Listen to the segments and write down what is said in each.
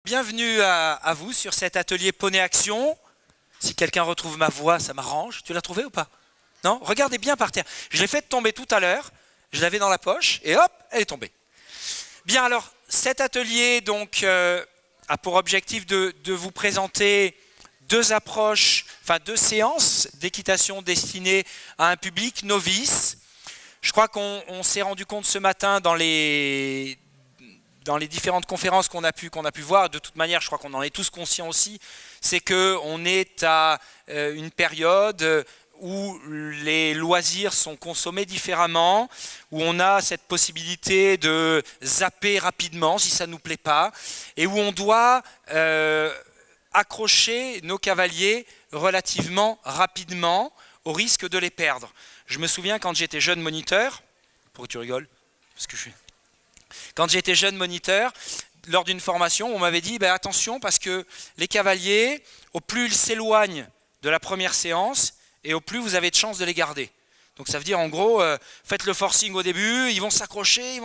bienvenue à vous sur cet atelier Poney Action. Si quelqu'un retrouve ma voix, ça m'arrange. Tu l'as trouvée ou pas? Non? Regardez bien par terre. Je l'ai fait tomber tout à l'heure, je l'avais dans la poche et hop, elle est tombée. Bien alors, cet atelier donc a pour objectif de vous présenter deux approches, enfin deux séances d'équitation destinées à un public novice. Je crois qu'on s'est rendu compte ce matin dans les différentes conférences qu'on a pu voir, de toute manière je crois qu'on en est tous conscients aussi, c'est qu'on est à une période où les loisirs sont consommés différemment, où on a cette possibilité de zapper rapidement si ça ne nous plaît pas, et où on doit accrocher nos cavaliers relativement rapidement au risque de les perdre. Je me souviens quand j'étais jeune moniteur, pourquoi tu rigoles? Parce que je suis... Quand j'étais jeune moniteur, lors d'une formation, on m'avait dit attention parce que les cavaliers, au plus ils s'éloignent de la première séance et au plus vous avez de chances de les garder. Donc ça veut dire en gros, faites le forcing au début, ils vont s'accrocher,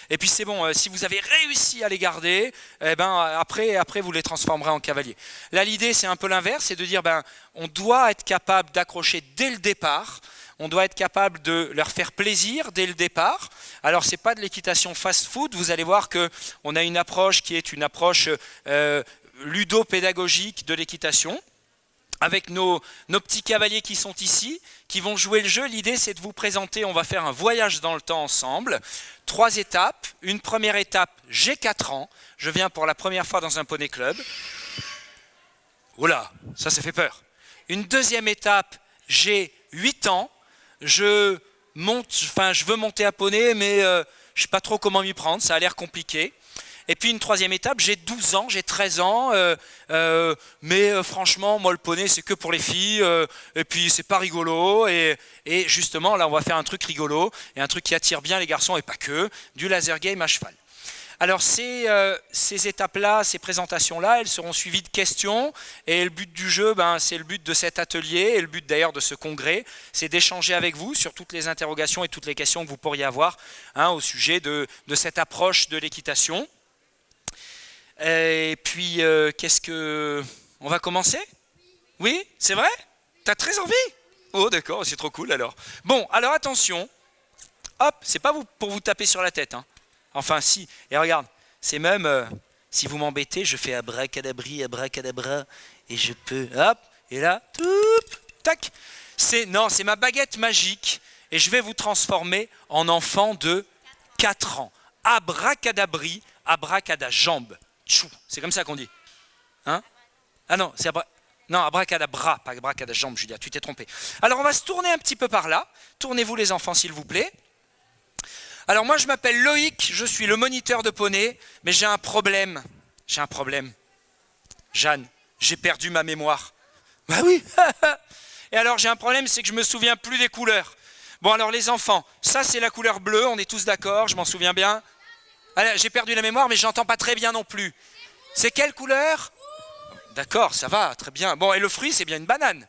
et puis c'est bon, si vous avez réussi à les garder, après vous les transformerez en cavaliers. Là l'idée c'est un peu l'inverse, c'est de dire on doit être capable d'accrocher dès le départ. On doit être capable de leur faire plaisir dès le départ. Alors, ce n'est pas de l'équitation fast-food. Vous allez voir qu'on a une approche qui est une approche ludo-pédagogique de l'équitation. Avec nos petits cavaliers qui sont ici, qui vont jouer le jeu. L'idée, c'est de vous présenter, on va faire un voyage dans le temps ensemble. 3 étapes. Une première étape, j'ai 4 ans. Je viens pour la première fois dans un poney club. Oula, ça fait peur. Une deuxième étape, j'ai 8 ans. Je veux monter à poney, mais je ne sais pas trop comment m'y prendre, ça a l'air compliqué. Et puis une troisième étape, j'ai 12 ans, j'ai 13 ans, mais franchement, moi le poney c'est que pour les filles, et puis c'est pas rigolo, et justement là on va faire un truc rigolo, et un truc qui attire bien les garçons, et pas que, du laser game à cheval. Alors ces étapes-là, ces présentations-là, elles seront suivies de questions et le but du jeu, c'est le but de cet atelier et le but d'ailleurs de ce congrès, c'est d'échanger avec vous sur toutes les interrogations et toutes les questions que vous pourriez avoir au sujet de cette approche de l'équitation. Et puis, on va commencer? Oui, c'est vrai? T'as très envie? Oh d'accord, c'est trop cool alors. Bon, alors attention, hop, c'est pas pour vous taper sur la tête, hein. Enfin si, et regarde, c'est même, si vous m'embêtez, je fais abracadabri, abracadabra, et je peux, hop, et là, toup, tac. C'est ma baguette magique, et je vais vous transformer en enfant de 4 ans. Abracadabri, abracadajambe. Tchou, c'est comme ça qu'on dit. Hein? Ah non, c'est abracadabra, pas abracadajambe, Julia, tu t'es trompé. Alors on va se tourner un petit peu par là. Tournez-vous les enfants s'il vous plaît. Alors moi je m'appelle Loïc, je suis le moniteur de poney, mais j'ai un problème. Jeanne, j'ai perdu ma mémoire. Bah oui. Et alors j'ai un problème, c'est que je me souviens plus des couleurs. Bon alors les enfants, ça c'est la couleur bleue, on est tous d'accord, je m'en souviens bien. Allez, j'ai perdu la mémoire, mais j'entends pas très bien non plus. C'est quelle couleur? D'accord, ça va, très bien. Bon, et le fruit, c'est bien une banane.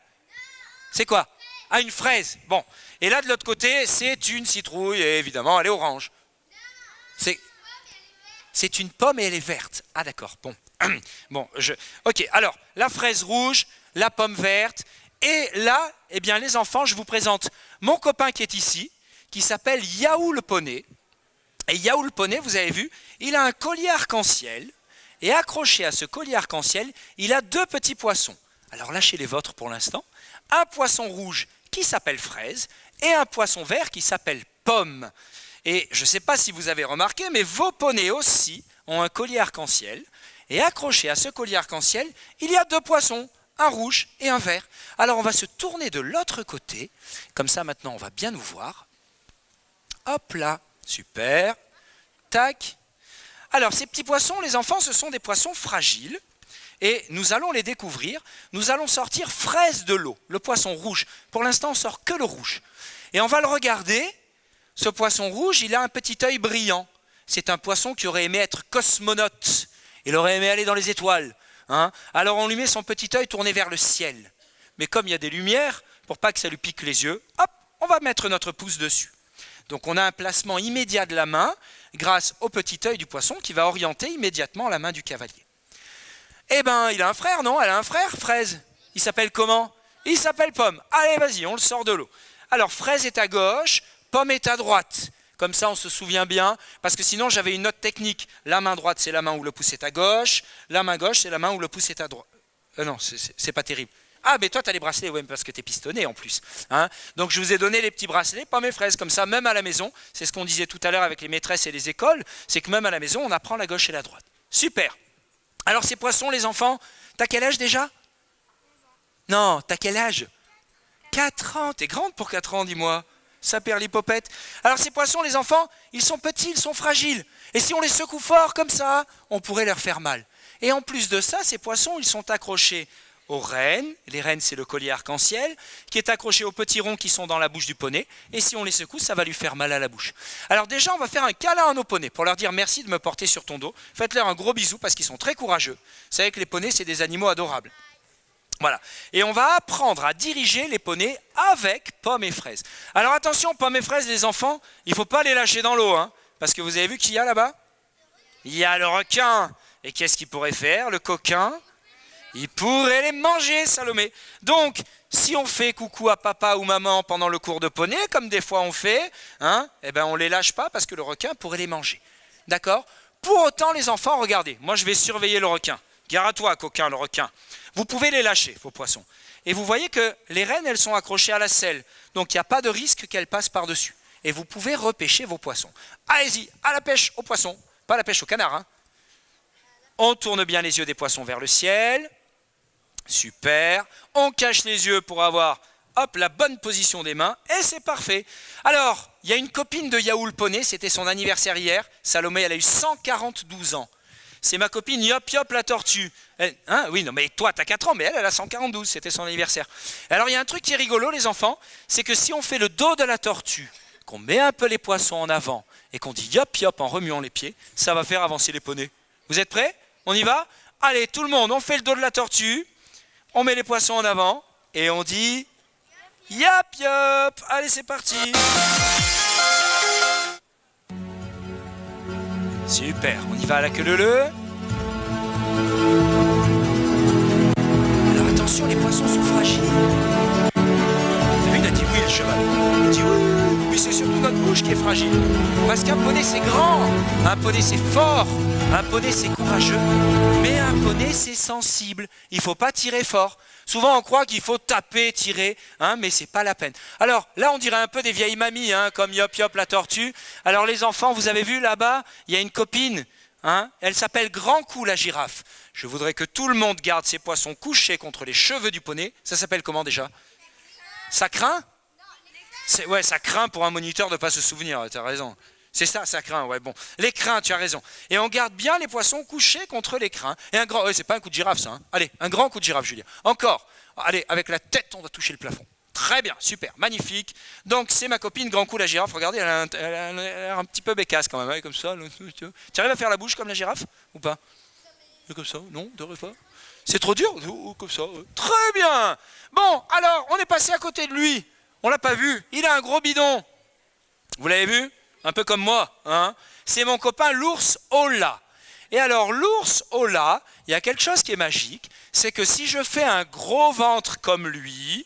C'est quoi? Ah, une fraise. Bon. Et là, de l'autre côté, c'est une citrouille, et évidemment, elle est orange. C'est une pomme et elle est verte. Ah, d'accord, bon. Ok, alors, la fraise rouge, la pomme verte, et là, eh bien, les enfants, je vous présente mon copain qui est ici, qui s'appelle Yaou le poney. Et Yaou le poney, vous avez vu, il a un collier arc-en-ciel, et accroché à ce collier arc-en-ciel, il a 2 petits poissons. Alors, lâchez les vôtres pour l'instant. Un poisson rouge qui s'appelle fraise et un poisson vert qui s'appelle pomme. Et je ne sais pas si vous avez remarqué, mais vos poneys aussi ont un collier arc-en-ciel. Et accroché à ce collier arc-en-ciel, il y a 2 poissons, un rouge et un vert. Alors on va se tourner de l'autre côté. Comme ça maintenant on va bien nous voir. Hop là, super. Tac. Alors ces petits poissons, les enfants, ce sont des poissons fragiles. Et nous allons les découvrir. Nous allons sortir fraise de l'eau, le poisson rouge. Pour l'instant, on sort que le rouge. Et on va le regarder. Ce poisson rouge, il a un petit œil brillant. C'est un poisson qui aurait aimé être cosmonaute. Il aurait aimé aller dans les étoiles. Hein? Alors on lui met son petit œil tourné vers le ciel. Mais comme il y a des lumières, pour pas que ça lui pique les yeux, hop, on va mettre notre pouce dessus. Donc on a un placement immédiat de la main grâce au petit œil du poisson qui va orienter immédiatement la main du cavalier. Eh ben, il a un frère, non? Elle a un frère, Fraise. Il s'appelle comment? Il s'appelle Pomme. Allez, vas-y, on le sort de l'eau. Alors, Fraise est à gauche, Pomme est à droite. Comme ça, on se souvient bien, parce que sinon, j'avais une autre technique. La main droite, c'est la main où le pouce est à gauche. La main gauche, c'est la main où le pouce est à droite. Non, c'est pas terrible. Ah, mais toi, tu as les bracelets, ouais, parce que tu es pistonné en plus. Hein. Donc, je vous ai donné les petits bracelets, Pomme et Fraise. Comme ça, même à la maison, c'est ce qu'on disait tout à l'heure avec les maîtresses et les écoles, c'est que même à la maison, on apprend la gauche et la droite. Super. Alors, ces poissons, les enfants, t'as quel âge déjà? Non, t'as quel âge? 4 ans. T'es grande pour 4 ans, dis-moi. Ça perd l'hypopète. Alors, ces poissons, les enfants, ils sont petits, ils sont fragiles. Et si on les secoue fort comme ça, on pourrait leur faire mal. Et en plus de ça, ces poissons, ils sont accrochés aux rennes. Les rennes, c'est le collier arc-en-ciel, qui est accroché aux petits ronds qui sont dans la bouche du poney. Et si on les secoue, ça va lui faire mal à la bouche. Alors déjà, on va faire un câlin à nos poneys pour leur dire merci de me porter sur ton dos. Faites-leur un gros bisou parce qu'ils sont très courageux. Vous savez que les poneys, c'est des animaux adorables. Voilà. Et on va apprendre à diriger les poneys avec Pomme et Fraise. Alors attention, Pomme et Fraise, les enfants, il ne faut pas les lâcher dans l'eau. Hein, parce que vous avez vu qui y a là-bas? Il y a le requin. Et qu'est-ce qu'il pourrait faire, le coquin? Il pourrait les manger, Salomé. Donc, si on fait coucou à papa ou maman pendant le cours de poney, comme des fois on fait, hein, eh ben on ne les lâche pas parce que le requin pourrait les manger. D'accord? Pour autant, les enfants, regardez, moi je vais surveiller le requin. Gare à toi, coquin, le requin. Vous pouvez les lâcher, vos poissons. Et vous voyez que les rennes, elles sont accrochées à la selle. Donc, il n'y a pas de risque qu'elles passent par-dessus. Et vous pouvez repêcher vos poissons. Allez-y, à la pêche aux poissons. Pas à la pêche au canard. Hein. On tourne bien les yeux des poissons vers le ciel. Super. On cache les yeux pour avoir hop, la bonne position des mains. Et c'est parfait. Alors, il y a une copine de Yaoul Poney. C'était son anniversaire hier. Salomé, elle a eu 142 ans. C'est ma copine Yop Yop la tortue. Hein, oui, non, mais toi, tu as 4 ans, mais elle a 142, c'était son anniversaire. Alors, il y a un truc qui est rigolo, les enfants, c'est que si on fait le dos de la tortue, qu'on met un peu les poissons en avant, et qu'on dit Yop Yop en remuant les pieds, ça va faire avancer les poneys. Vous êtes prêts? On y va? Allez, tout le monde, on fait le dos de la tortue, on met les poissons en avant, et on dit Yop Yop. Allez, c'est parti. Super, on y va à la queue leu. Alors attention, les poissons sont fragiles. T'as vu, il a dit oui le cheval. Il a dit oui. Puis c'est surtout notre bouche qui est fragile. Parce qu'un poney c'est grand, un poney c'est fort, un poney c'est courageux, mais un poney c'est sensible. Il ne faut pas tirer fort. Souvent on croit qu'il faut taper, tirer, hein, mais c'est pas la peine. Alors là on dirait un peu des vieilles mamies, hein, comme Yop Yop la tortue. Alors les enfants, vous avez vu là-bas, il y a une copine, hein, elle s'appelle Grand Cou la girafe. Je voudrais que tout le monde garde ses poissons couchés contre les cheveux du poney. Ça s'appelle comment déjà? Ça craint? Ouais, ça craint pour un moniteur de ne pas se souvenir, tu as raison. C'est ça, ça craint, ouais, bon. Les crins, tu as raison. Et on garde bien les poissons couchés contre les crins. Et un grand, c'est pas un coup de girafe ça, hein. Allez, un grand coup de girafe, Julien. Encore, allez, avec la tête, on va toucher le plafond. Très bien, super, magnifique. Donc, c'est ma copine Grand Cou la girafe. Regardez, elle a l'air un petit peu bécasse quand même, hein, comme ça. Tu arrives à faire la bouche comme la girafe ou pas? Comme ça, non, de pas. C'est trop dur, comme ça. Très bien. Bon, alors, on est passé à côté de lui. On l'a pas vu. Il a un gros bidon. Vous l'avez vu? Un peu comme moi, hein. C'est mon copain l'ours Ola. Et alors l'ours Ola, il y a quelque chose qui est magique, c'est que si je fais un gros ventre comme lui,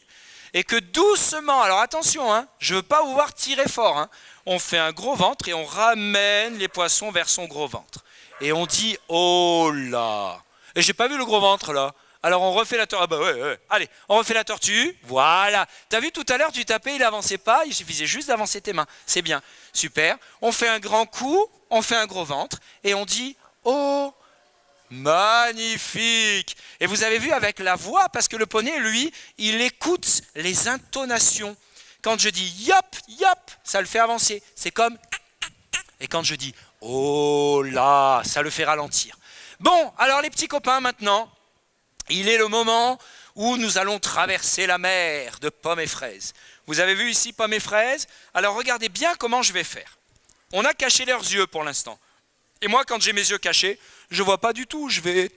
et que doucement, alors attention, hein, je ne veux pas vous voir tirer fort, hein, on fait un gros ventre et on ramène les poissons vers son gros ventre. Et on dit Ola. Et j'ai pas vu le gros ventre là. Alors on refait la tortue. Ah bah ouais. Allez, on refait la tortue. Voilà. T'as vu tout à l'heure, tu tapais, il n'avançait pas. Il suffisait juste d'avancer tes mains. C'est bien. Super. On fait un grand coup, on fait un gros ventre et on dit oh, magnifique. Et vous avez vu avec la voix, parce que le poney, lui, il écoute les intonations. Quand je dis yop, yop, ça le fait avancer. C'est comme et quand je dis oh là, ça le fait ralentir. Bon, alors les petits copains maintenant. Il est le moment où nous allons traverser la mer de Pommes et Fraises. Vous avez vu ici Pommes et Fraises? Alors regardez bien comment je vais faire. On a caché leurs yeux pour l'instant. Et moi, quand j'ai mes yeux cachés, je ne vois pas du tout. Je vais...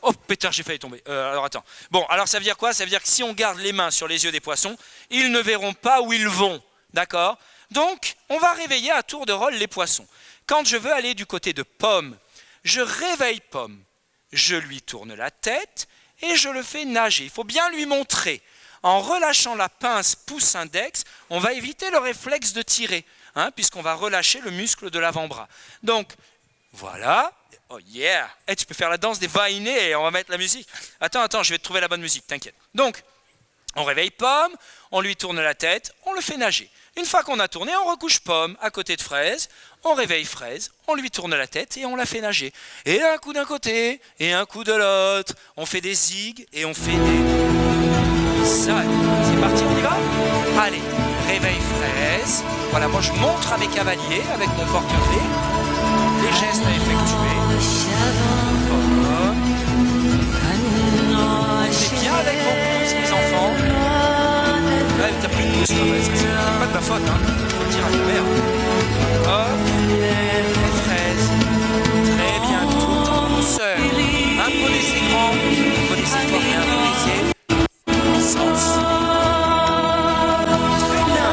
Oh, pétard, j'ai failli tomber. Alors attends. Bon, alors ça veut dire quoi? Ça veut dire que si on garde les mains sur les yeux des poissons, ils ne verront pas où ils vont. D'accord? Donc, on va réveiller à tour de rôle les poissons. Quand je veux aller du côté de Pomme, je réveille Pomme. je lui tourne la tête et je le fais nager. Il faut bien lui montrer. En relâchant la pince pouce-index, on va éviter le réflexe de tirer, puisqu'on va relâcher le muscle de l'avant-bras. Donc, voilà. Oh yeah! Hey, tu peux faire la danse des va-et-nés et on va mettre la musique. Attends, je vais te trouver la bonne musique, t'inquiète. Donc, on réveille Pomme, on lui tourne la tête, on le fait nager. Une fois qu'on a tourné, on recouche Pomme à côté de Fraise, on réveille Fraise, on lui tourne la tête et on la fait nager. Et un coup d'un côté, et un coup de l'autre. On fait des zigs et on fait des salles. C'est parti, on y va? Allez, réveille Fraise. Voilà, moi je montre avec Cavalier, avec mon porte-clés, les gestes à effectuer. C'est bien avec vos pouces, les enfants. Là, t'as plus de pouces, c'est pas de ma faute, faut le dire à ta mère. Hop, les fraises. Très bien, tout en douceur. Un poney c'est grand, un poney c'est fort, mais un poney c'est sensible. Très bien.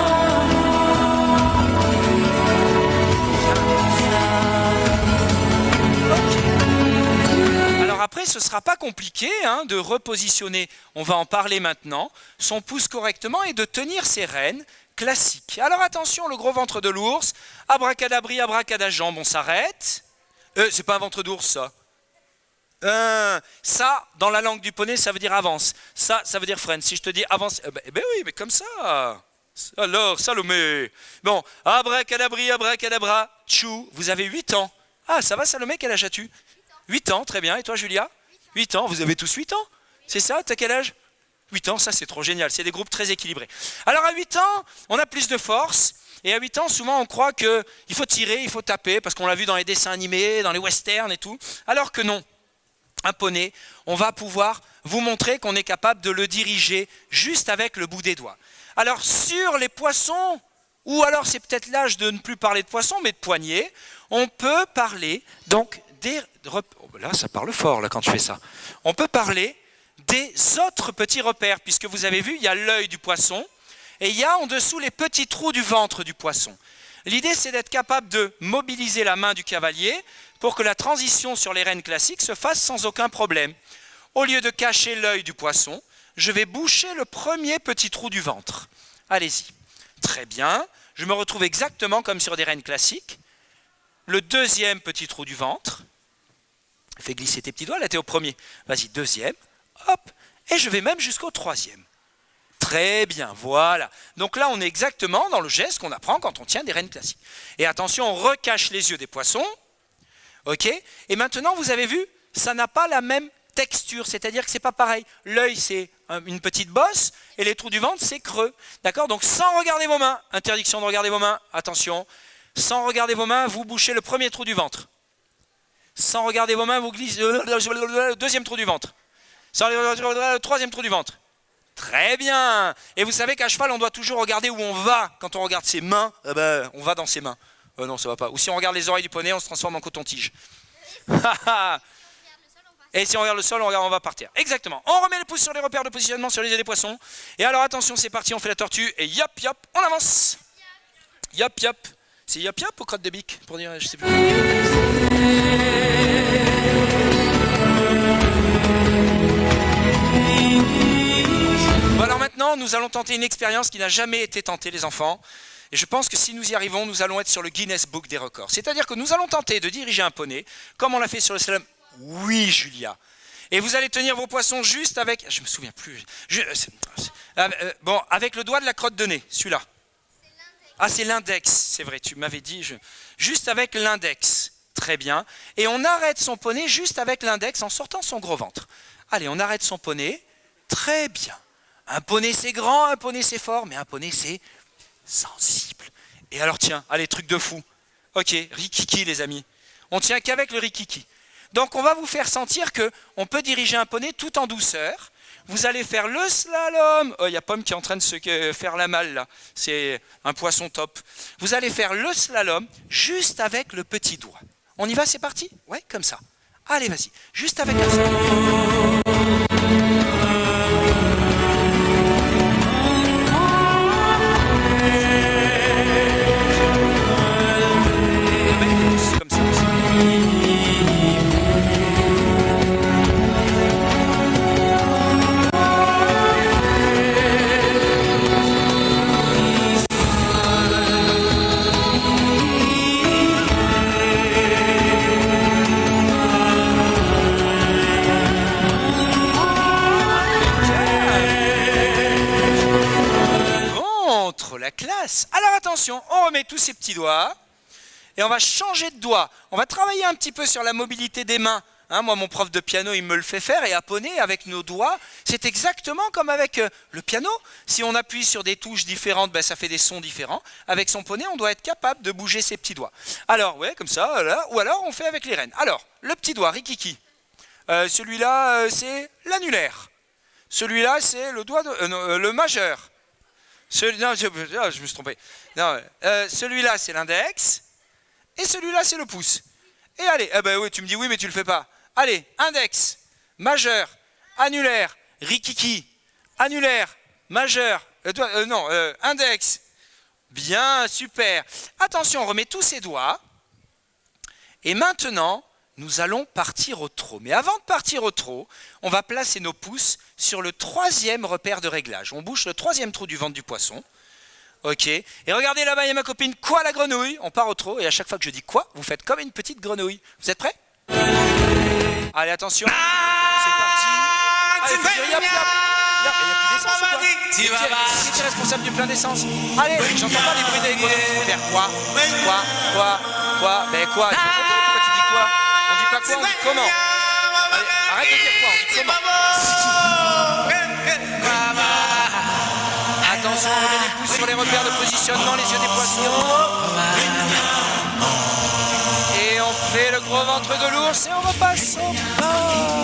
Ok. Alors après, ce ne sera pas compliqué de repositionner, on va en parler maintenant, son pouce correctement et de tenir ses rênes classiques. Alors attention, le gros ventre de l'ours, abracadabri, abracadajambe, on s'arrête. C'est pas un ventre d'ours, ça. Ça, dans la langue du poney, ça veut dire avance. Ça veut dire freine. Si je te dis avance, ben oui, mais comme ça. Alors, Salomé. Bon, abracadabri, abracadabra, tchou, vous avez 8 ans. Ah, ça va, Salomé, quel âge as-tu? 8 ans, très bien. Et toi, Julia? 8 ans, vous avez tous 8 ans? C'est ça, t'as quel âge? 8 ans, ça c'est trop génial, c'est des groupes très équilibrés. Alors à 8 ans, on a plus de force, et à 8 ans, souvent on croit qu'il faut tirer, il faut taper, parce qu'on l'a vu dans les dessins animés, dans les westerns et tout, alors que non. Un poney, on va pouvoir vous montrer qu'on est capable de le diriger juste avec le bout des doigts. Alors sur les poissons, ou alors c'est peut-être l'âge de ne plus parler de poissons, mais de poignets, on peut parler, donc là ça parle fort là quand tu fais ça, on peut parler des autres petits repères, puisque vous avez vu, il y a l'œil du poisson, et il y a en dessous les petits trous du ventre du poisson. L'idée, c'est d'être capable de mobiliser la main du cavalier pour que la transition sur les rênes classiques se fasse sans aucun problème. Au lieu de cacher l'œil du poisson, je vais boucher le premier petit trou du ventre. Allez-y. Très bien. Je me retrouve exactement comme sur des rênes classiques. Le deuxième petit trou du ventre. Fais glisser tes petits doigts, là, tu es au premier. Vas-y, deuxième. Hop, et je vais même jusqu'au troisième. Très bien, voilà. Donc là, on est exactement dans le geste qu'on apprend quand on tient des rênes classiques. Et attention, on recache les yeux des poissons. Ok. Et maintenant, vous avez vu, ça n'a pas la même texture, c'est-à-dire que c'est pas pareil. L'œil, c'est une petite bosse, et les trous du ventre, c'est creux. D'accord? Donc sans regarder vos mains, interdiction de regarder vos mains, attention. Sans regarder vos mains, vous bouchez le premier trou du ventre. Sans regarder vos mains, vous glissez le deuxième trou du ventre. Sans le troisième trou du ventre. Très bien. Et vous savez qu'à cheval, on doit toujours regarder où on va. Quand on regarde ses mains, on va dans ses mains. Non, ça va pas. Ou si on regarde les oreilles du poney, on se transforme en coton-tige. Et si on regarde le sol, on va par terre. Exactement. On remet les pouces sur les repères de positionnement sur les yeux des poissons. Et alors attention, c'est parti, on fait la tortue. Et yop, yop, on avance. Yop, yop. C'est yop, yop ou crotte de bique pour dire, je sais plus. Bon, alors maintenant, nous allons tenter une expérience qui n'a jamais été tentée, les enfants. Et je pense que si nous y arrivons, nous allons être sur le Guinness Book des records. C'est-à-dire que nous allons tenter de diriger un poney, comme on l'a fait sur le slalom. Oui, Julia. Et vous allez tenir vos poissons juste avec... Je me souviens plus. Bon, avec le doigt de la crotte de nez, celui-là. Ah, c'est l'index, c'est vrai, tu m'avais dit. Juste avec l'index. Très bien. Et on arrête son poney juste avec l'index en sortant son gros ventre. Allez, on arrête son poney. Très bien. Un poney, c'est grand, un poney, c'est fort, mais un poney, c'est sensible. Et alors, tiens, allez, truc de fou. Ok, rikiki, les amis. On tient qu'avec le rikiki. Donc, on va vous faire sentir qu'on peut diriger un poney tout en douceur. Vous allez faire le slalom. Oh, il y a Pomme qui est en train de se faire la malle, là. C'est un poisson top. Vous allez faire le slalom juste avec le petit doigt. On y va, c'est parti? Ouais, comme ça. Allez, vas-y. Juste avec un slalom. ces petits doigts et on va changer de doigt. On va travailler un petit peu sur la mobilité des mains. Moi, mon prof de piano, il me le fait faire et à poney, avec nos doigts, c'est exactement comme avec le piano. Si on appuie sur des touches différentes, ben, ça fait des sons différents. Avec son poney, on doit être capable de bouger ses petits doigts. Alors, ouais, comme ça, là, ou alors on fait avec les rênes. Alors, le petit doigt, rikiki. Celui-là, c'est l'annulaire. Celui-là, c'est le doigt le majeur. Non, je me suis trompé. Celui-là, c'est l'index. Et celui-là, c'est le pouce. Et allez, oui, tu me dis oui, mais tu le fais pas. Allez, index, majeur, annulaire, rikiki, annulaire, majeur, index. Bien, super. Attention, on remet tous ces doigts. Et maintenant, nous allons partir au trot. Mais avant de partir au trot, on va placer nos pouces sur le 3e repère de réglage. On bouche le 3e trou du ventre du poisson. Ok. Et regardez là-bas, il y a ma copine. Quoi, la grenouille? On part au trot. Et à chaque fois que je dis quoi, vous faites comme une petite grenouille. Vous êtes prêts? Allez, attention. C'est parti. Allez, hop, hop. Il n'y a plus d'essence ou quoi? Qui est responsable du plein d'essence? Allez, j'entends pas les bruits des grenouilles. Il faut faire quoi? Quoi? Ben quoi? Tu fais quoi? Pourquoi tu dis quoi? On dit pas quoi, on dit comment? Allez, arrête de dire quoi, on dit comment? Attention, on remet les pouces sur les repères de positionnement, les yeux des poissons. Et on fait le gros ventre de l'ours et on repasse au bord.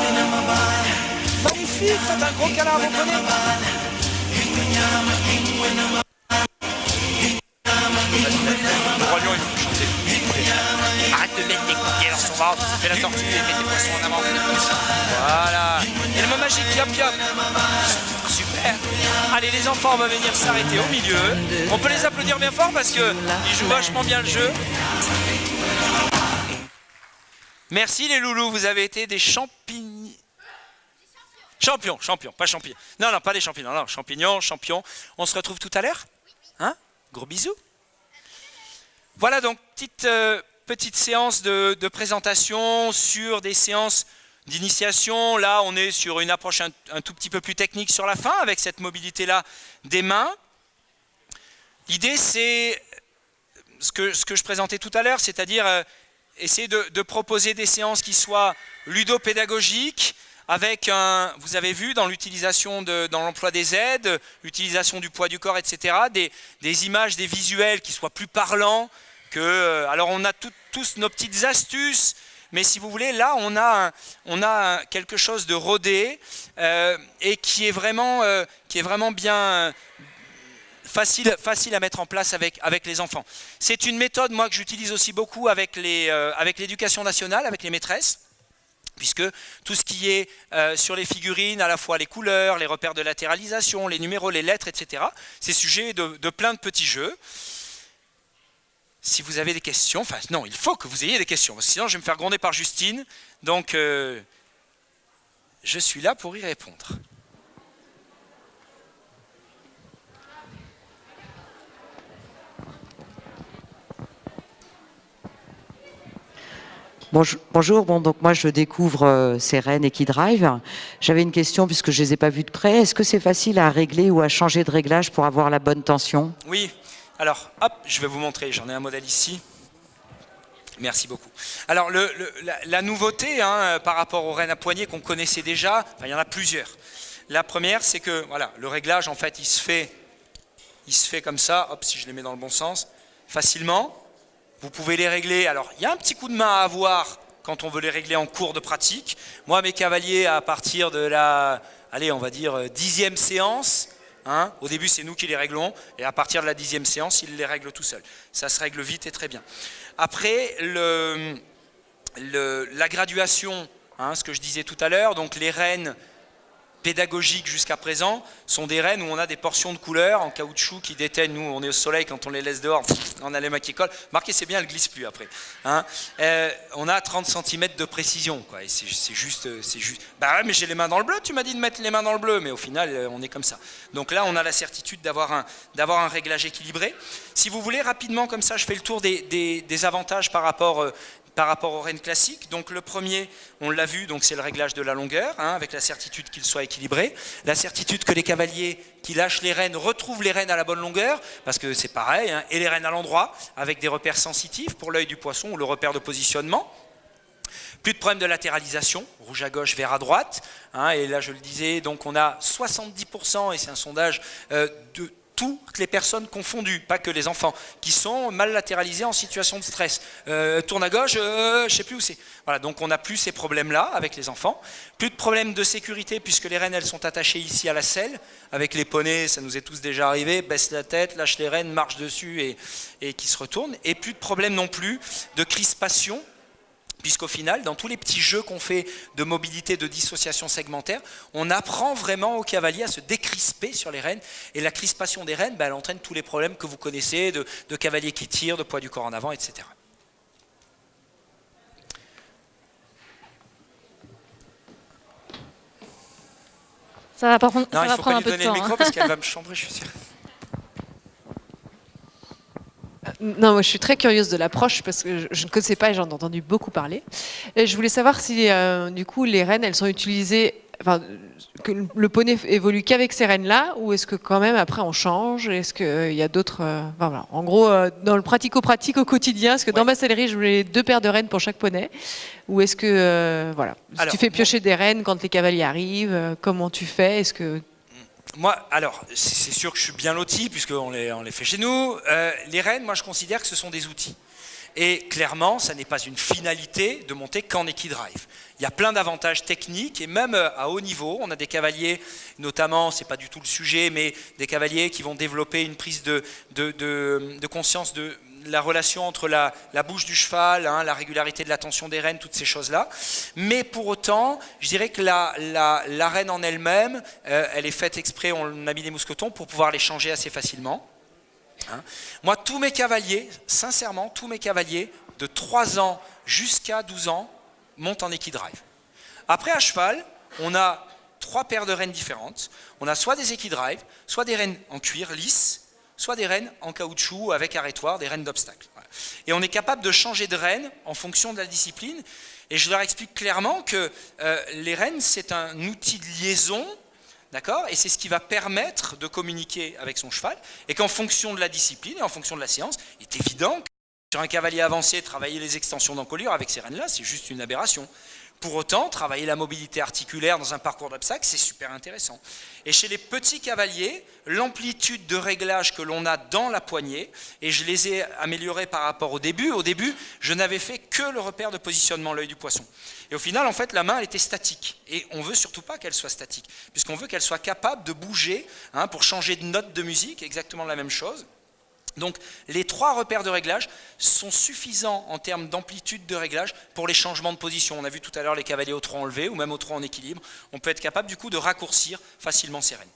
Magnifique, faites un gros câlin à vos poneys. Le roi lion, il faut chanter. Arrête de mettre des coups de pied dans son ventre. Fais la tortue et mets tes poissons en avant. Voilà. Et le mot magique, yop yop. Super. Allez, les enfants, on va venir s'arrêter au milieu. On peut les applaudir bien fort parce qu'ils jouent vachement bien le jeu. Merci les loulous, vous avez été des champignons. Champions, pas champignons. Non, pas des champignons, non, champions. On se retrouve tout à l'heure? Hein? Gros bisous. Voilà donc, petite séance de présentation sur des séances d'initiation. Là, on est sur une approche un tout petit peu plus technique sur la fin, avec cette mobilité-là des mains. L'idée, c'est ce que je présentais tout à l'heure, c'est-à-dire essayer de proposer des séances qui soient ludopédagogiques, avec vous avez vu dans l'utilisation, dans l'emploi des aides, l'utilisation du poids du corps, etc., des images, des visuels qui soient plus parlants. Alors on a tous nos petites astuces, mais si vous voulez, là on a quelque chose de rodé et qui est vraiment bien facile à mettre en place avec les enfants. C'est une méthode, moi, que j'utilise aussi beaucoup avec l'éducation nationale, avec les maîtresses, puisque tout ce qui est sur les figurines, à la fois les couleurs, les repères de latéralisation, les numéros, les lettres, etc., c'est sujet de plein de petits jeux. Si vous avez des questions, enfin non, il faut que vous ayez des questions, parce que sinon je vais me faire gronder par Justine, donc je suis là pour y répondre. Bonjour, donc moi je découvre ces rennes Equidrive. J'avais une question puisque je ne les ai pas vues de près. Est-ce que c'est facile à régler ou à changer de réglage pour avoir la bonne tension? Oui, alors hop, je vais vous montrer, j'en ai un modèle ici. Merci beaucoup. Alors la nouveauté par rapport aux rennes à poignée qu'on connaissait déjà, il y en a plusieurs. La première, c'est que voilà, le réglage en fait il se fait comme ça, hop, si je les mets dans le bon sens, facilement. Vous pouvez les régler, alors il y a un petit coup de main à avoir quand on veut les régler en cours de pratique. Moi, mes cavaliers, à partir de la, allez, on va dire 10e séance, au début c'est nous qui les réglons, et à partir de la 10e séance, ils les règlent tout seuls. Ça se règle vite et très bien. Après, la graduation, ce que je disais tout à l'heure, donc les rennes pédagogiques jusqu'à présent sont des rennes où on a des portions de couleurs en caoutchouc qui déteignent. Nous, on est au soleil, quand on les laisse dehors, on a les mains qui collent. Marquez, c'est bien, elles ne glissent plus après. On a 30 cm de précision, quoi. Et c'est juste. Bah ouais, mais j'ai les mains dans le bleu, tu m'as dit de mettre les mains dans le bleu, mais au final, on est comme ça. Donc là, on a la certitude d'avoir un réglage équilibré. Si vous voulez, rapidement, comme ça, je fais le tour des avantages par rapport par rapport aux rênes classiques. Donc le premier, on l'a vu, c'est le réglage de la longueur, hein, avec la certitude qu'il soit équilibré, la certitude que les cavaliers qui lâchent les rênes retrouvent les rênes à la bonne longueur, parce que c'est pareil, hein, et les rênes à l'endroit, avec des repères sensitifs pour l'œil du poisson ou le repère de positionnement. Plus de problème de latéralisation, rouge à gauche, vert à droite, hein, et là je le disais, donc on a 70%, et c'est un sondage de toutes les personnes confondues, pas que les enfants, qui sont mal latéralisés en situation de stress. Tourne à gauche, je ne sais plus où c'est. Voilà, donc on n'a plus ces problèmes-là avec les enfants. Plus de problèmes de sécurité puisque les rênes, elles sont attachées ici à la selle. Avec les poneys, ça nous est tous déjà arrivé, baisse la tête, lâche les rênes, marche dessus et qui se retourne. Et plus de problèmes non plus de crispation, puisqu'au final, dans tous les petits jeux qu'on fait de mobilité, de dissociation segmentaire, on apprend vraiment au cavalier à se décrisper sur les rênes. Et la crispation des rênes, elle entraîne tous les problèmes que vous connaissez, de cavalier qui tire, de poids du corps en avant, etc. Ça va, par contre, non, ça va prendre un peu de temps. Il faut pas lui donner le micro parce qu'elle va me chambrer, je suis sûr. Non, moi je suis très curieuse de l'approche parce que je ne connaissais pas et j'en ai entendu beaucoup parler. Et je voulais savoir si du coup les rênes elles sont utilisées, enfin que le poney évolue qu'avec ces rênes-là ou est-ce que quand même après on change? Est-ce qu'il y a d'autres... voilà. En gros, dans le pratico-pratique au quotidien, est-ce que dans ma sellerie je voulais 2 paires de rênes pour chaque poney? Ou est-ce que voilà, alors, tu fais piocher des rênes quand les cavaliers arrivent? Comment tu fais? Est-ce que... Moi, alors, c'est sûr que je suis bien loti, puisqu'on les fait chez nous. Les rênes, moi, je considère que ce sont des outils. Et clairement, ça n'est pas une finalité de monter qu'en équidrive. Il y a plein d'avantages techniques, et même à haut niveau, on a des cavaliers, notamment, c'est pas du tout le sujet, mais des cavaliers qui vont développer une prise de conscience de la relation entre la bouche du cheval, hein, la régularité de la tension des rênes, toutes ces choses-là. Mais pour autant, je dirais que la rêne en elle-même, elle est faite exprès, on a mis des mousquetons pour pouvoir les changer assez facilement. Hein. Moi, tous mes cavaliers, sincèrement, tous mes cavaliers, de 3 ans jusqu'à 12 ans, montent en équidrive. Après, à cheval, on a 3 paires de rênes différentes. On a soit des équidrives, soit des rênes en cuir lisse, soit des rênes en caoutchouc avec arrêtoir, des rênes d'obstacle. Voilà. Et on est capable de changer de rêne en fonction de la discipline. Et je leur explique clairement que les rênes, c'est un outil de liaison, d'accord ? Et c'est ce qui va permettre de communiquer avec son cheval. Et qu'en fonction de la discipline et en fonction de la séance, il est évident que sur un cavalier avancé, travailler les extensions d'encolure avec ces rênes-là, c'est juste une aberration. Pour autant, travailler la mobilité articulaire dans un parcours d'obstacles, c'est super intéressant. Et chez les petits cavaliers, l'amplitude de réglage que l'on a dans la poignée, et je les ai améliorés par rapport au début, je n'avais fait que le repère de positionnement, l'œil du poisson. Et au final, en fait, la main, elle était statique. Et on ne veut surtout pas qu'elle soit statique, puisqu'on veut qu'elle soit capable de bouger, hein, pour changer de note de musique, exactement la même chose. Donc les 3 repères de réglage sont suffisants en termes d'amplitude de réglage pour les changements de position. On a vu tout à l'heure les cavaliers au trot enlevé ou même au trot en équilibre. On peut être capable du coup de raccourcir facilement ces rênes.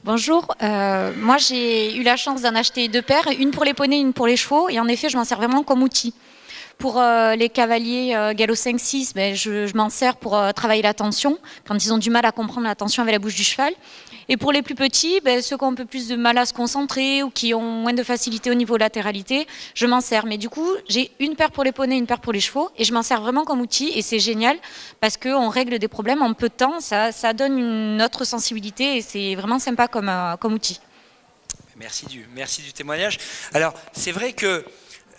Bonjour, moi j'ai eu la chance d'en acheter 2 paires, une pour les poneys, une pour les chevaux, et en effet je m'en sers vraiment comme outil. Pour les cavaliers galop 5-6, je m'en sers pour travailler la tension, quand ils ont du mal à comprendre la tension avec la bouche du cheval. Et pour les plus petits, ceux qui ont un peu plus de mal à se concentrer ou qui ont moins de facilité au niveau latéralité, je m'en sers. Mais du coup, j'ai une paire pour les poneys, une paire pour les chevaux, et je m'en sers vraiment comme outil, et c'est génial, parce qu'on règle des problèmes en peu de temps, ça donne une autre sensibilité, et c'est vraiment sympa comme outil. Merci du témoignage. Alors, c'est vrai que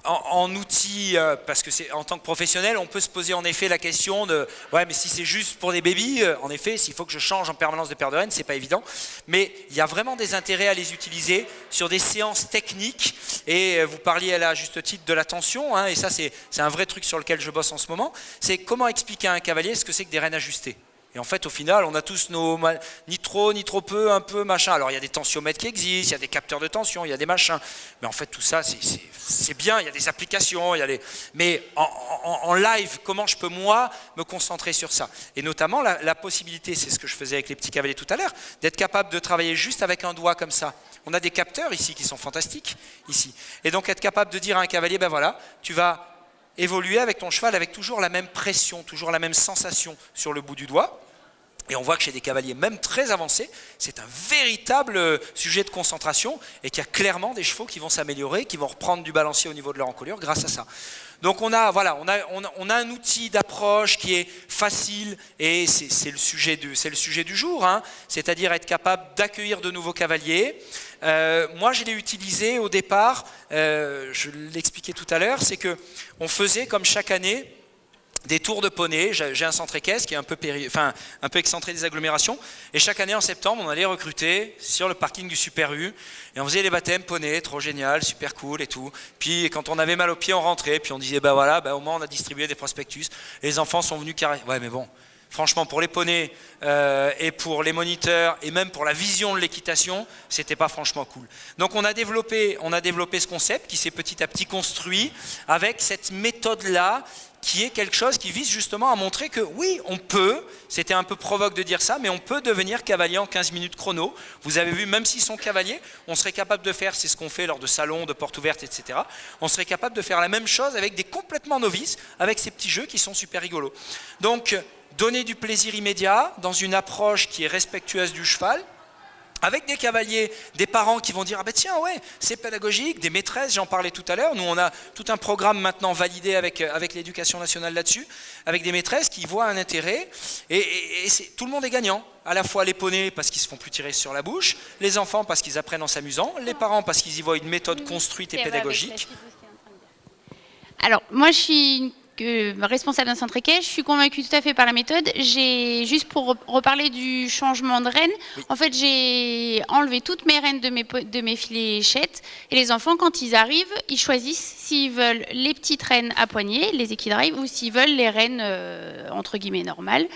en outil, parce que c'est en tant que professionnel, on peut se poser en effet la question de ouais, mais si c'est juste pour des bébés, en effet, s'il faut que je change en permanence de paire de rênes, c'est pas évident. Mais il y a vraiment des intérêts à les utiliser sur des séances techniques. Et vous parliez à juste titre de la tension, hein, et ça c'est un vrai truc sur lequel je bosse en ce moment. C'est comment expliquer à un cavalier ce que c'est que des rênes ajustées. Et en fait, au final, on a tous nos ni trop peu, un peu, machin. Alors, il y a des tensiomètres qui existent, il y a des capteurs de tension, il y a des machins. Mais en fait, tout ça, c'est bien. Il y a des applications, mais en live, comment je peux, moi, me concentrer sur ça? Et notamment, la possibilité, c'est ce que je faisais avec les petits cavaliers tout à l'heure, d'être capable de travailler juste avec un doigt comme ça. On a des capteurs ici qui sont fantastiques, ici. Et donc, être capable de dire à un cavalier, ben voilà, tu vas évoluer avec ton cheval avec toujours la même pression, toujours la même sensation sur le bout du doigt. Et on voit que chez des cavaliers même très avancés, c'est un véritable sujet de concentration et qu'il y a clairement des chevaux qui vont s'améliorer, qui vont reprendre du balancier au niveau de leur encolure grâce à ça. Donc on a un outil d'approche qui est facile et c'est le sujet du jour, hein, c'est-à-dire être capable d'accueillir de nouveaux cavaliers. Moi je l'ai utilisé au départ, je l'expliquais tout à l'heure, c'est qu'on faisait comme chaque année des tours de poney. J'ai un centre équestre qui est un peu excentré des agglomérations, et chaque année en septembre on allait recruter sur le parking du Super U et on faisait les baptêmes poney, trop génial, super cool et tout. Puis quand on avait mal aux pieds on rentrait, puis on disait bah voilà, au moins on a distribué des prospectus, les enfants sont venus carré. Ouais mais bon, franchement pour les poneys et pour les moniteurs et même pour la vision de l'équitation, c'était pas franchement cool. Donc on a développé ce concept qui s'est petit à petit construit avec cette méthode là, qui est quelque chose qui vise justement à montrer que oui, on peut, c'était un peu provoque de dire ça, mais on peut devenir cavalier en 15 minutes chrono. Vous avez vu, même s'ils sont cavaliers, on serait capable de faire, c'est ce qu'on fait lors de salons, de portes ouvertes, etc. On serait capable de faire la même chose avec des complètement novices, avec ces petits jeux qui sont super rigolos. Donc, donner du plaisir immédiat dans une approche qui est respectueuse du cheval, avec des cavaliers, des parents qui vont dire ah ben tiens ouais c'est pédagogique, des maîtresses, j'en parlais tout à l'heure, nous on a tout un programme maintenant validé avec l'éducation nationale là-dessus, avec des maîtresses qui voient un intérêt et tout le monde est gagnant, à la fois les poneys parce qu'ils se font plus tirer sur la bouche, les enfants parce qu'ils apprennent en s'amusant, les parents parce qu'ils y voient une méthode construite et pédagogique. Alors moi je suis responsable d'un centre équestre, je suis convaincue tout à fait par la méthode. Juste pour reparler du changement de reine, oui. En fait j'ai enlevé toutes mes reines de mes fléchettes et les enfants quand ils arrivent, ils choisissent s'ils veulent les petites reines à poignée, les équidrive, ou s'ils veulent les reines entre guillemets normales.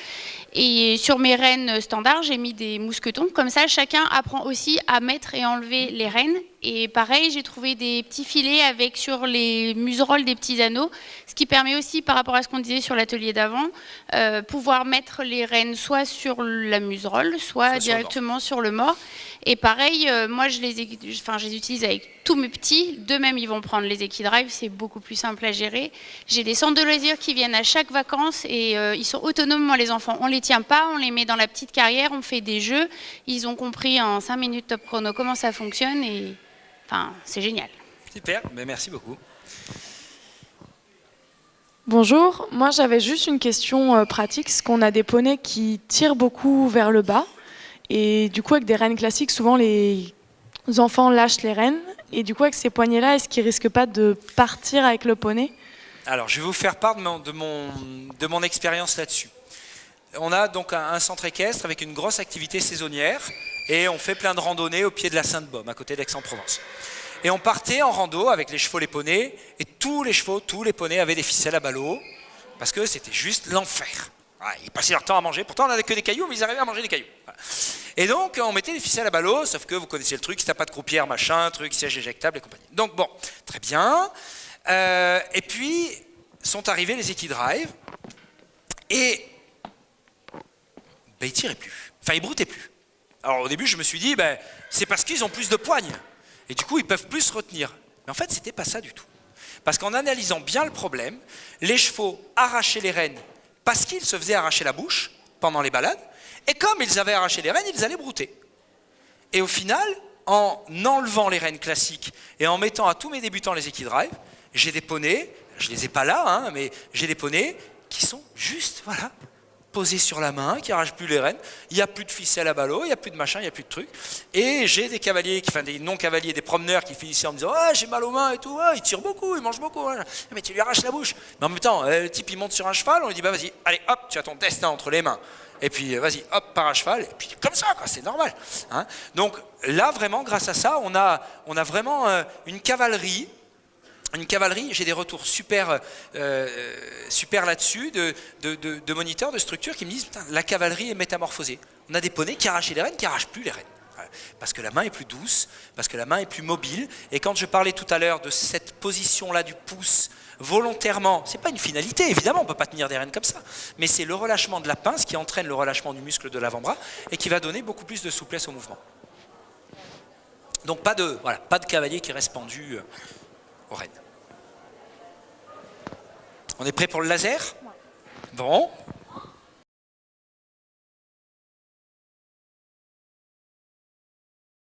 Et sur mes reines standards, j'ai mis des mousquetons. Comme ça, chacun apprend aussi à mettre et enlever les reines. Et pareil, j'ai trouvé des petits filets avec sur les muserolles des petits anneaux, ce qui permet aussi, par rapport à ce qu'on disait sur l'atelier d'avant, pouvoir mettre les reines soit sur la muserolle, soit directement sur le mors. Et pareil, moi, je les utilise avec tous mes petits. D'eux-mêmes, ils vont prendre les équidrive. C'est beaucoup plus simple à gérer. J'ai des centres de loisirs qui viennent à chaque vacances et ils sont autonomes, moi, les enfants. On les tient pas, on les met dans la petite carrière, on fait des jeux. Ils ont compris en 5 minutes top chrono comment ça fonctionne et enfin, c'est génial. Super, mais merci beaucoup. Bonjour, moi j'avais juste une question pratique, parce qu'on a des poneys qui tirent beaucoup vers le bas, et du coup avec des rênes classiques, souvent les enfants lâchent les rênes, et du coup avec ces poignées-là, est-ce qu'ils risquent pas de partir avec le poney? Alors je vais vous faire part de mon expérience là-dessus. On a donc un centre équestre avec une grosse activité saisonnière, et on fait plein de randonnées au pied de la Sainte-Baume, à côté d'Aix-en-Provence. Et on partait en rando avec les chevaux, les poneys, et tous les poneys avaient des ficelles à ballots, parce que c'était juste l'enfer. Ils passaient leur temps à manger, pourtant on n'avait que des cailloux, mais ils arrivaient à manger des cailloux. Et donc on mettait des ficelles à ballots, sauf que vous connaissez le truc, si t'as pas de croupière, machin, truc, siège éjectable et compagnie. Donc bon, très bien. Et puis sont arrivés les équidrive, et ils tiraient plus, enfin ils broutaient plus. Alors au début je me suis dit, c'est parce qu'ils ont plus de poignes. Et du coup, ils peuvent plus se retenir. Mais en fait, ce n'était pas ça du tout. Parce qu'en analysant bien le problème, les chevaux arrachaient les rênes parce qu'ils se faisaient arracher la bouche pendant les balades. Et comme ils avaient arraché les rênes, ils allaient brouter. Et au final, en enlevant les rênes classiques et en mettant à tous mes débutants les équidrive, j'ai des poneys, je ne les ai pas là, mais j'ai des poneys qui sont juste, voilà, posés sur la main, qui n'arrachent plus les rênes, il n'y a plus de ficelle à ballot, il n'y a plus de machin, il n'y a plus de trucs. Et j'ai des cavaliers, des non-cavaliers, des promeneurs qui finissaient en me disant « Ah, j'ai mal aux mains et tout, il tire beaucoup, il mange beaucoup. Hein. » Mais tu lui arraches la bouche. Mais en même temps, le type il monte sur un cheval, on lui dit « Bah vas-y, allez hop, tu as ton destin entre les mains. » Et puis vas-y, hop, par un cheval, et puis comme ça, c'est normal. Hein. Donc là, vraiment, grâce à ça, on a vraiment une cavalerie. J'ai des retours super là-dessus de moniteurs, de structures qui me disent la cavalerie est métamorphosée. On a des poneys qui arrachent les rênes, qui n'arrachent plus les rênes. Parce que la main est plus douce, parce que la main est plus mobile. Et quand je parlais tout à l'heure de cette position-là du pouce, volontairement, c'est pas une finalité, évidemment, on ne peut pas tenir des rênes comme ça, mais c'est le relâchement de la pince qui entraîne le relâchement du muscle de l'avant-bras et qui va donner beaucoup plus de souplesse au mouvement. Donc pas de cavalier qui reste pendu aux rênes. On est prêt pour le laser ? Bon.